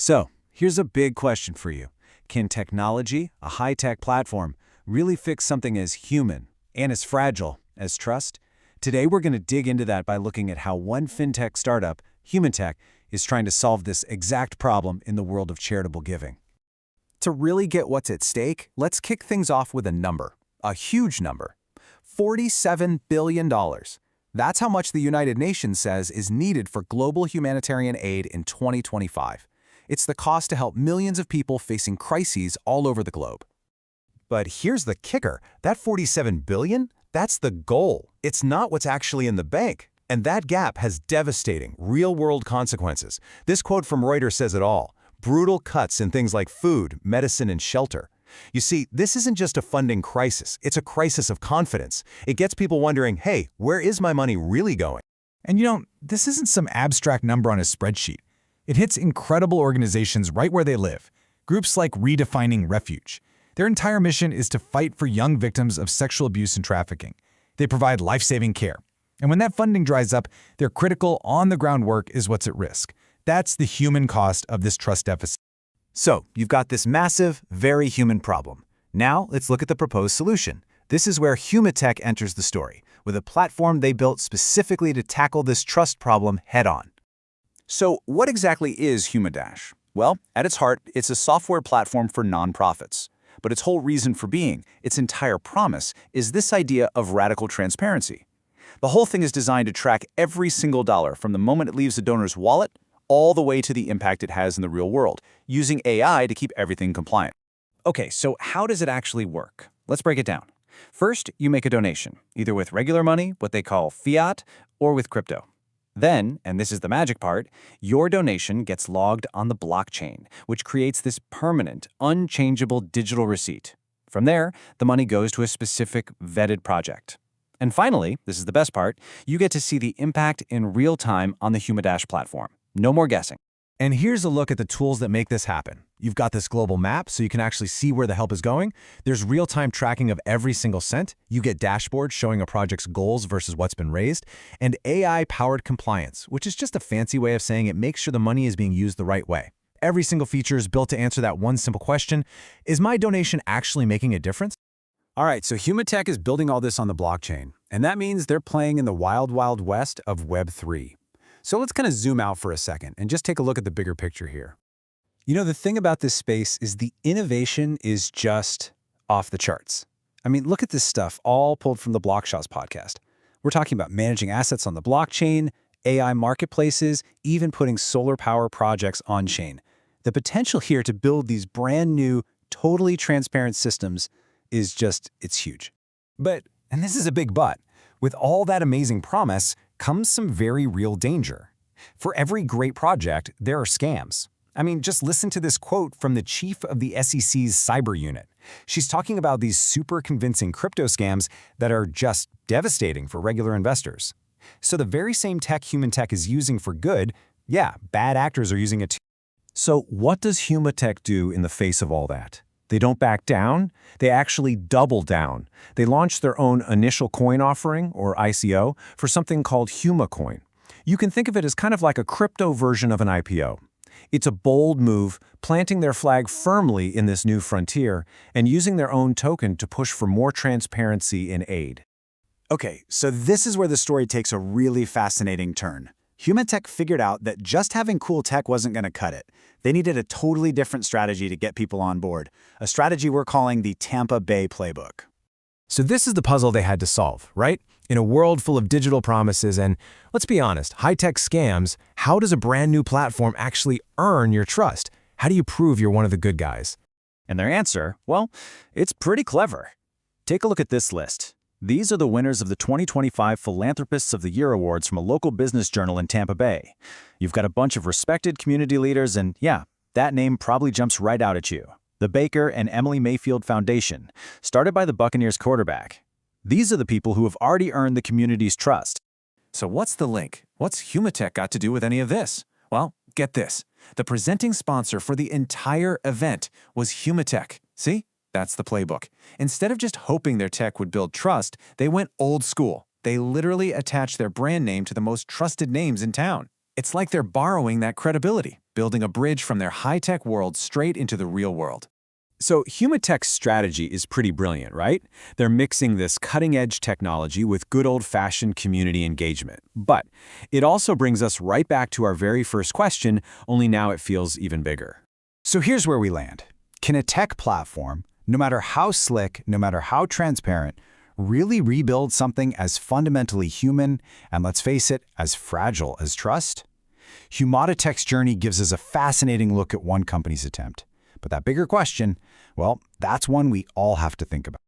So, here's a big question for you. Can technology, a high-tech platform, really fix something as human and as fragile as trust? Today, we're going to dig into that by looking at how one fintech startup, HumaTech, is trying to solve this exact problem in the world of charitable giving. To really get what's at stake, let's kick things off with a number, a huge number, $47 billion. That's how much the United Nations says is needed for global humanitarian aid in 2025. It's the cost to help millions of people facing crises all over the globe. But here's the kicker. That $47 billion, that's the goal. It's not what's actually in the bank. And that gap has devastating, real-world consequences. This quote from Reuters says it all. Brutal cuts in things like food, medicine, and shelter. You see, this isn't just a funding crisis. It's a crisis of confidence. It gets people wondering, hey, where is my money really going? And this isn't some abstract number on a spreadsheet. It hits incredible organizations right where they live. Groups like Redefining Refuge. Their entire mission is to fight for young victims of sexual abuse and trafficking. They provide life-saving care. And when that funding dries up, their critical, on-the-ground work is what's at risk. That's the human cost of this trust deficit. So, you've got this massive, very human problem. Now, let's look at the proposed solution. This is where HumaTech enters the story, with a platform they built specifically to tackle this trust problem head-on. So, what exactly is HumaDash? Well, at its heart, it's a software platform for nonprofits. But its whole reason for being, its entire promise, is this idea of radical transparency. The whole thing is designed to track every single dollar from the moment it leaves the donor's wallet all the way to the impact it has in the real world, using AI to keep everything compliant. Okay, so how does it actually work? Let's break it down. First, you make a donation, either with regular money, what they call fiat, or with crypto. Then, and this is the magic part, your donation gets logged on the blockchain, which creates this permanent, unchangeable digital receipt. From there, the money goes to a specific, vetted project. And finally, this is the best part, you get to see the impact in real time on the HumaDash platform. No more guessing. And here's a look at the tools that make this happen. You've got this global map, so you can actually see where the help is going. There's real-time tracking of every single cent. You get dashboards showing a project's goals versus what's been raised. And AI-powered compliance, which is just a fancy way of saying it makes sure the money is being used the right way. Every single feature is built to answer that one simple question: is my donation actually making a difference? All right, so HumaTech is building all this on the blockchain, and that means they're playing in the wild, wild west of Web3. So let's kind of zoom out for a second and just take a look at the bigger picture here. The thing about this space is the innovation is just off the charts. I mean, look at this stuff, all pulled from the Blockshaws podcast. We're talking about managing assets on the blockchain, AI marketplaces, even putting solar power projects on-chain. The potential here to build these brand new, totally transparent systems is just, it's huge. But, and this is a big but, with all that amazing promise comes some very real danger. For every great project, there are scams. I mean, just listen to this quote from the chief of the SEC's cyber unit. She's talking about these super convincing crypto scams that are just devastating for regular investors. So the very same tech HumaTech is using for good, yeah, bad actors are using it too. So what does HumaTech do in the face of all that? They don't back down, they actually double down. They launched their own initial coin offering, or ICO, for something called HumaCoin. You can think of it as kind of like a crypto version of an IPO. It's a bold move, planting their flag firmly in this new frontier and using their own token to push for more transparency in aid. Okay, so this is where the story takes a really fascinating turn. HumaTech figured out that just having cool tech wasn't going to cut it. They needed a totally different strategy to get people on board, a strategy we're calling the Tampa Bay Playbook. So this is the puzzle they had to solve, right? In a world full of digital promises and, let's be honest, high-tech scams, how does a brand new platform actually earn your trust? How do you prove you're one of the good guys? And their answer, well, it's pretty clever. Take a look at this list. These are the winners of the 2025 Philanthropists of the Year Awards from a local business journal in Tampa Bay. You've got a bunch of respected community leaders and, yeah, that name probably jumps right out at you. The Baker and Emily Mayfield Foundation, started by the Buccaneers quarterback. These are the people who have already earned the community's trust. So what's the link? What's HumaTech got to do with any of this? Well, get this. The presenting sponsor for the entire event was HumaTech. See? That's the playbook. Instead of just hoping their tech would build trust, they went old school. They literally attached their brand name to the most trusted names in town. It's like they're borrowing that credibility, building a bridge from their high-tech world straight into the real world. So HumaTech's strategy is pretty brilliant, right? They're mixing this cutting-edge technology with good old-fashioned community engagement. But it also brings us right back to our very first question, only now it feels even bigger. So here's where we land. Can a tech platform, no matter how slick, no matter how transparent, really rebuild something as fundamentally human and, let's face it, as fragile as trust? HumaDash's journey gives us a fascinating look at one company's attempt. But that bigger question, well, that's one we all have to think about.